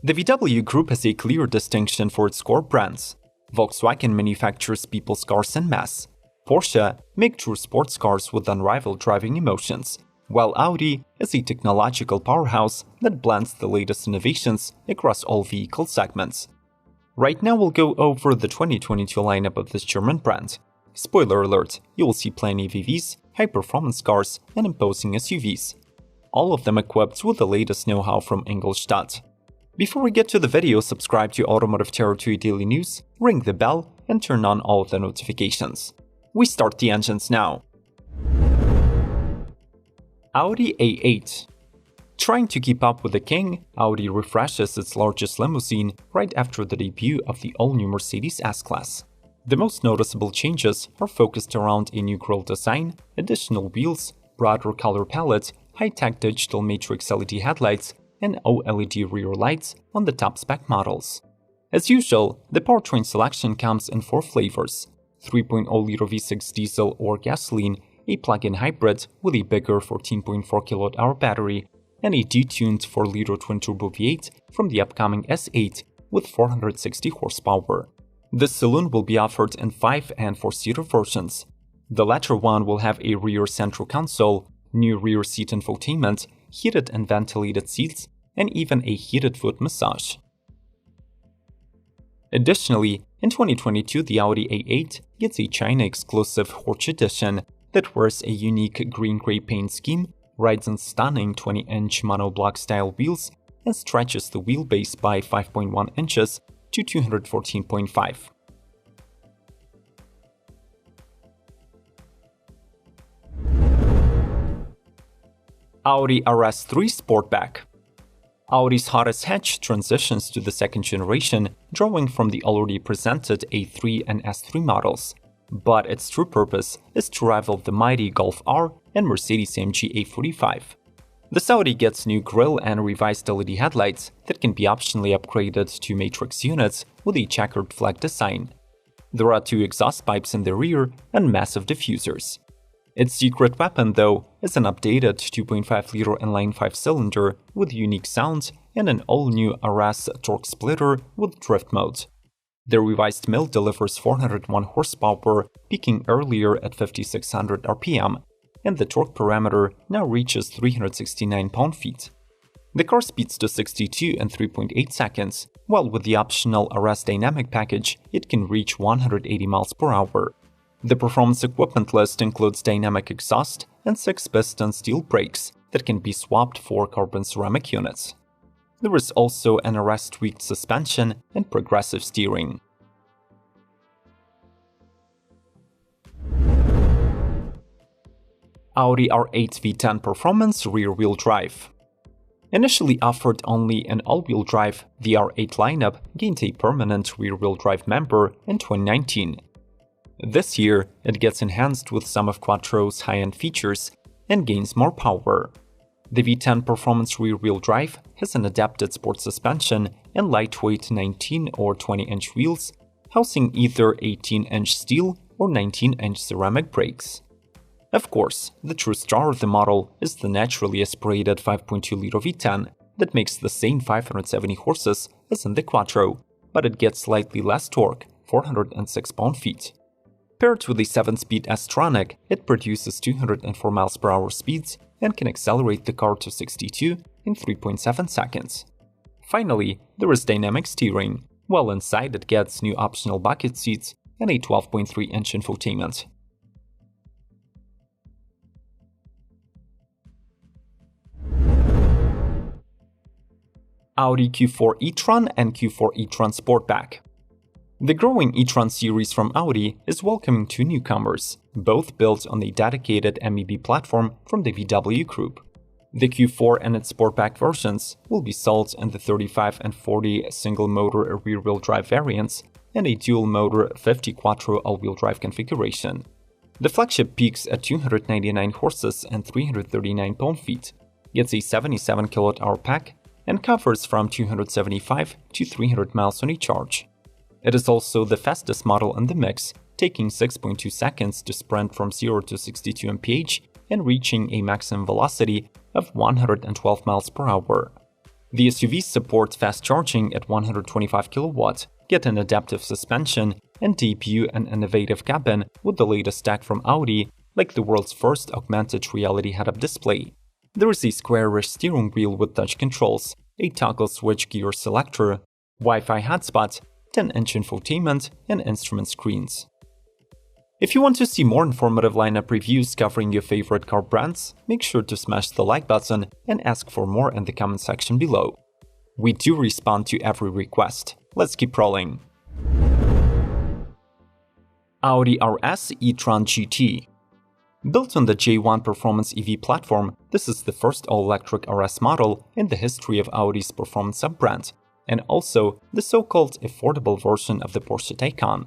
The VW Group has a clear distinction for its core brands. Volkswagen manufactures people's cars en masse. Porsche make true sports cars with unrivaled driving emotions, while Audi is a technological powerhouse that blends the latest innovations across all vehicle segments. Right now we'll go over the 2022 lineup of this German brand. Spoiler alert, you will see plenty of EVs, high-performance cars, and imposing SUVs. All of them equipped with the latest know-how from Ingolstadt. Before we get to the video, subscribe to Automotive Territory Daily News, ring the bell, and turn on all of the notifications. We start the engines now. Audi A8. Trying to keep up with the king, Audi refreshes its largest limousine right after the debut of the all-new Mercedes S-Class. The most noticeable changes are focused around a new grille design, additional wheels, broader color palette, high-tech digital matrix LED headlights, and OLED rear lights on the top-spec models. As usual, the powertrain selection comes in 4 flavors: 3.0-liter V6 diesel or gasoline, a plug-in hybrid with a bigger 14.4 kWh battery, and a detuned 4-liter twin-turbo V8 from the upcoming S8 with 460 horsepower. This saloon will be offered in 5 and 4-seater versions. The latter one will have a rear central console, new rear seat infotainment, heated and ventilated seats, and even a heated foot massage. Additionally, in 2022, the Audi A8 gets a China-exclusive Horch edition that wears a unique green-gray paint scheme, rides on stunning 20-inch monoblock-style wheels, and stretches the wheelbase by 5.1 inches to 214.5. Audi RS3 Sportback. Audi's hottest hatch transitions to the second generation, drawing from the already presented A3 and S3 models. But its true purpose is to rival the mighty Golf R and Mercedes-AMG A45. This Audi gets new grille and revised LED headlights that can be optionally upgraded to matrix units with a checkered flag design. There are 2 exhaust pipes in the rear and massive diffusers. Its secret weapon, though, is an updated 2.5-liter inline 5-cylinder with unique sound and an all-new RS torque splitter with drift mode. The revised mill delivers 401 horsepower, peaking earlier at 5600 RPM, and the torque parameter now reaches 369 pound-feet. The car speeds to 62 in 3.8 seconds, while with the optional RS dynamic package, it can reach 180 miles per hour. The performance equipment list includes dynamic exhaust and 6-piston steel brakes that can be swapped for carbon ceramic units. There is also an RS-tweaked suspension and progressive steering. Audi R8 V10 Performance rear-wheel drive. Initially offered only in all-wheel drive, the R8 lineup gained a permanent rear-wheel drive member in 2019. This year, it gets enhanced with some of Quattro's high-end features and gains more power. The V10 Performance rear-wheel drive has an adapted sport suspension and lightweight 19 or 20-inch wheels, housing either 18-inch steel or 19-inch ceramic brakes. Of course, the true star of the model is the naturally aspirated 5.2-liter V10 that makes the same 570 horses as in the Quattro, but it gets slightly less torque, 406 pound-feet. Paired with a 7-speed S-Tronic, it produces 204 miles per hour speeds and can accelerate the car to 62 in 3.7 seconds. Finally, there is dynamic steering, while inside it gets new optional bucket seats and a 12.3-inch infotainment. Audi Q4 e-tron and Q4 e-tron Sportback. The growing e-tron series from Audi is welcoming 2 newcomers, both built on the dedicated MEB platform from the VW Group. The Q4 and its Sportback versions will be sold in the 35 and 40 single-motor rear-wheel drive variants and a dual-motor 50 Quattro all-wheel drive configuration. The flagship peaks at 299 horses and 339 pound-feet, gets a 77 kWh pack, and covers from 275 to 300 miles on a charge. It is also the fastest model in the mix, taking 6.2 seconds to sprint from 0 to 62 mph and reaching a maximum velocity of 112 miles per hour. The SUVs support fast charging at 125 kW, get an adaptive suspension, and debut an innovative cabin with the latest tech from Audi, like the world's first augmented reality head-up display. There is a squarish steering wheel with touch controls, a toggle switch gear selector, Wi-Fi hotspot, 10-inch infotainment, and instrument screens. If you want to see more informative lineup reviews covering your favorite car brands, make sure to smash the like button and ask for more in the comment section below. We do respond to every request. Let's keep rolling. Audi RS e-tron GT. Built on the J1 performance EV platform, this is the first all-electric RS model in the history of Audi's performance sub-brand, and also the so-called affordable version of the Porsche Taycan.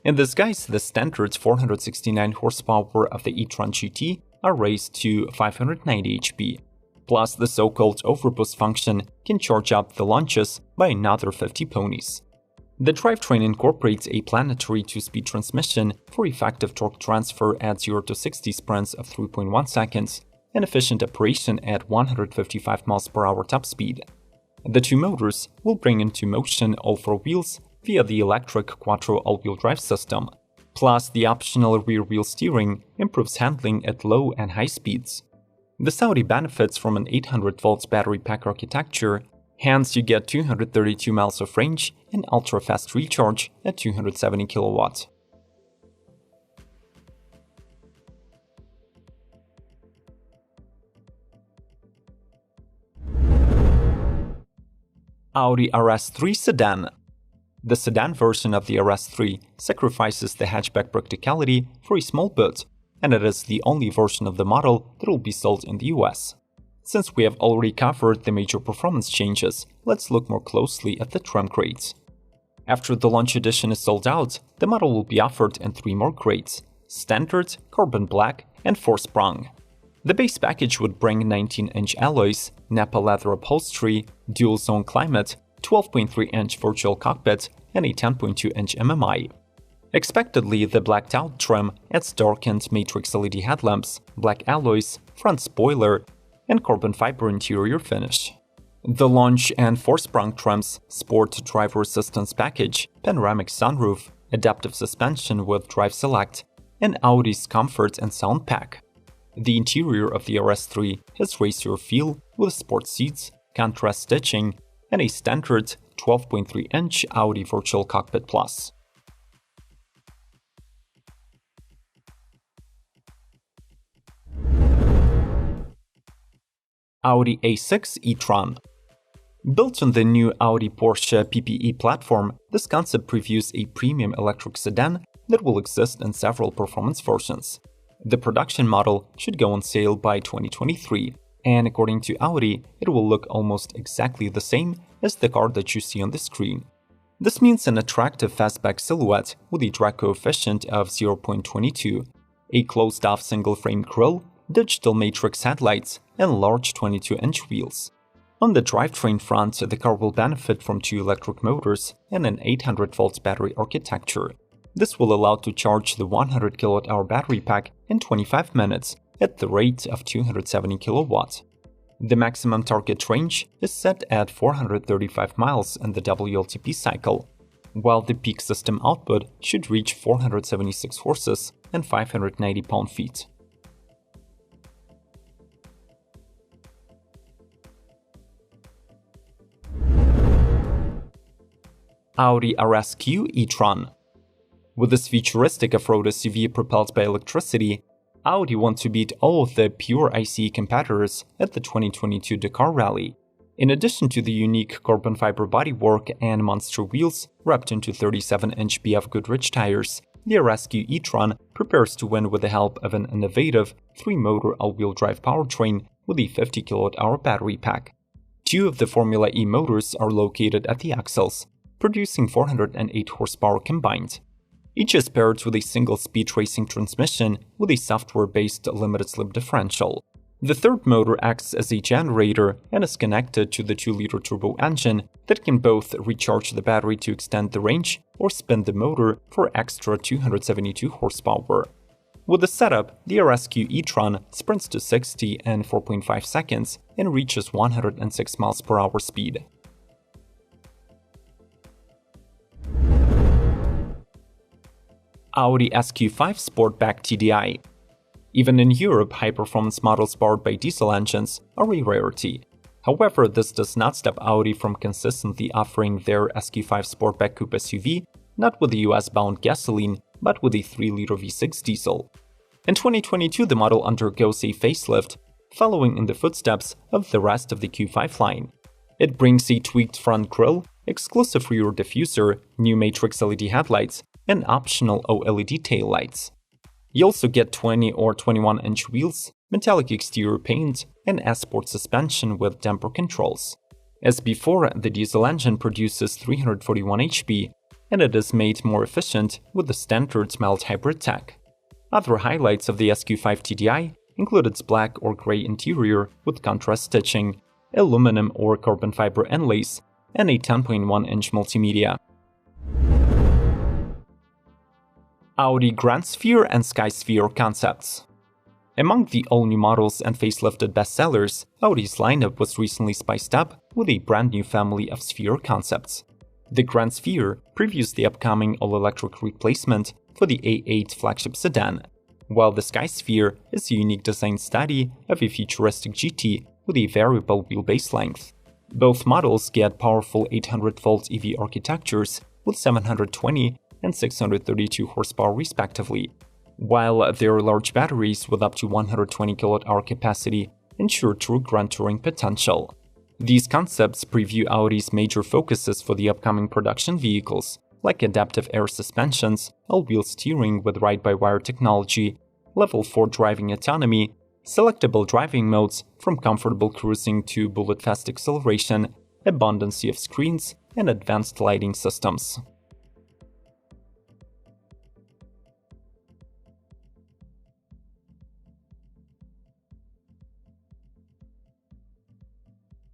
In this guise, the standard 469 horsepower of the e-tron GT are raised to 590 HP. Plus, the so-called overboost function can charge up the launches by another 50 ponies. The drivetrain incorporates a planetary 2-speed transmission for effective torque transfer at 0 to 60 sprints of 3.1 seconds and efficient operation at 155 mph top speed. The two motors will bring into motion all four wheels via the electric quattro all-wheel drive system. Plus, the optional rear-wheel steering improves handling at low and high speeds. The Audi benefits from an 800-volt battery pack architecture. Hence, you get 232 miles of range and ultra-fast recharge at 270 kW. Audi RS3 sedan. The sedan version of the RS3 sacrifices the hatchback practicality for a small boot, and it is the only version of the model that will be sold in the US. Since we have already covered the major performance changes, let's look more closely at the trim grades. After the launch edition is sold out, the model will be offered in 3 more grades: Standard, Carbon Black, and 4-sprung. The base package would bring 19-inch alloys, Nappa leather upholstery, dual-zone climate, 12.3-inch virtual cockpit, and a 10.2-inch MMI. Expectedly, the blacked-out trim adds darkened matrix LED headlamps, black alloys, front spoiler, and carbon fiber interior finish. The launch and 4-sprung trims sport driver assistance package, panoramic sunroof, adaptive suspension with drive select, and Audi's comfort and sound pack. The interior of the RS3 has racer feel with sport seats, contrast stitching, and a standard 12.3-inch Audi Virtual Cockpit Plus. Audi A6 e-tron. Built on the new Audi Porsche PPE platform, this concept previews a premium electric sedan that will exist in several performance versions. The production model should go on sale by 2023, and according to Audi, it will look almost exactly the same as the car that you see on the screen. This means an attractive fastback silhouette with a drag coefficient of 0.22, a closed-off single-frame grille, digital matrix headlights, and large 22-inch wheels. On the drivetrain front, the car will benefit from 2 electric motors and an 800-volt battery architecture. This will allow to charge the 100 kWh battery pack in 25 minutes at the rate of 270 kW. The maximum target range is set at 435 miles in the WLTP cycle, while the peak system output should reach 476 horses and 590 pound-feet. Audi RSQ e-tron. With this futuristic off-road SUV propelled by electricity, Audi want to beat all of the pure ICE competitors at the 2022 Dakar Rally. In addition to the unique carbon fiber bodywork and monster wheels wrapped into 37-inch BF Goodrich tires, the RSQ e-tron prepares to win with the help of an innovative 3-motor all-wheel drive powertrain with a 50 kWh battery pack. 2 of the Formula E motors are located at the axles, producing 408 horsepower combined. Each is paired with a single-speed racing transmission with a software-based limited-slip differential. The third motor acts as a generator and is connected to the 2-liter turbo engine that can both recharge the battery to extend the range or spin the motor for extra 272 horsepower. With the setup, the RSQ e-tron sprints to 60 in 4.5 seconds and reaches 106 mph speed. Audi SQ5 Sportback TDI. Even in Europe, high-performance models powered by diesel engines are a rarity. However, this does not stop Audi from consistently offering their SQ5 Sportback Coupe SUV not with a US-bound gasoline, but with a 3-liter V6 diesel. In 2022, the model undergoes a facelift, following in the footsteps of the rest of the Q5 line. It brings a tweaked front grille, exclusive rear diffuser, new matrix LED headlights, and optional OLED taillights. You also get 20 or 21-inch wheels, metallic exterior paint, and S-Sport suspension with damper controls. As before, the diesel engine produces 341 HP, and it is made more efficient with the standard mild hybrid tech. Other highlights of the SQ5 TDI include its black or gray interior with contrast stitching, aluminum or carbon fiber inlays, and a 10.1-inch multimedia. Audi Grand Sphere and Sky Sphere concepts. Among the all-new models and facelifted bestsellers, Audi's lineup was recently spiced up with a brand new family of Sphere concepts. The Grand Sphere previews the upcoming all-electric replacement for the A8 flagship sedan, while the Sky Sphere is a unique design study of a futuristic GT with a variable wheelbase length. Both models get powerful 800-volt EV architectures with 720 and 632 horsepower respectively, while their large batteries with up to 120 kWh capacity ensure true grand touring potential. These concepts preview Audi's major focuses for the upcoming production vehicles, like adaptive air suspensions, all-wheel steering with ride-by-wire technology, level 4 driving autonomy, selectable driving modes from comfortable cruising to bullet-fast acceleration, abundance of screens, and advanced lighting systems.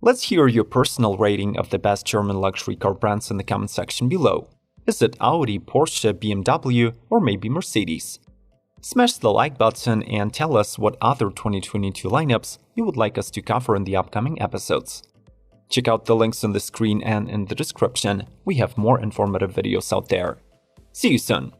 Let's hear your personal rating of the best German luxury car brands in the comment section below. Is it Audi, Porsche, BMW, or maybe Mercedes? Smash the like button and tell us what other 2022 lineups you would like us to cover in the upcoming episodes. Check out the links on the screen and in the description, we have more informative videos out there. See you soon!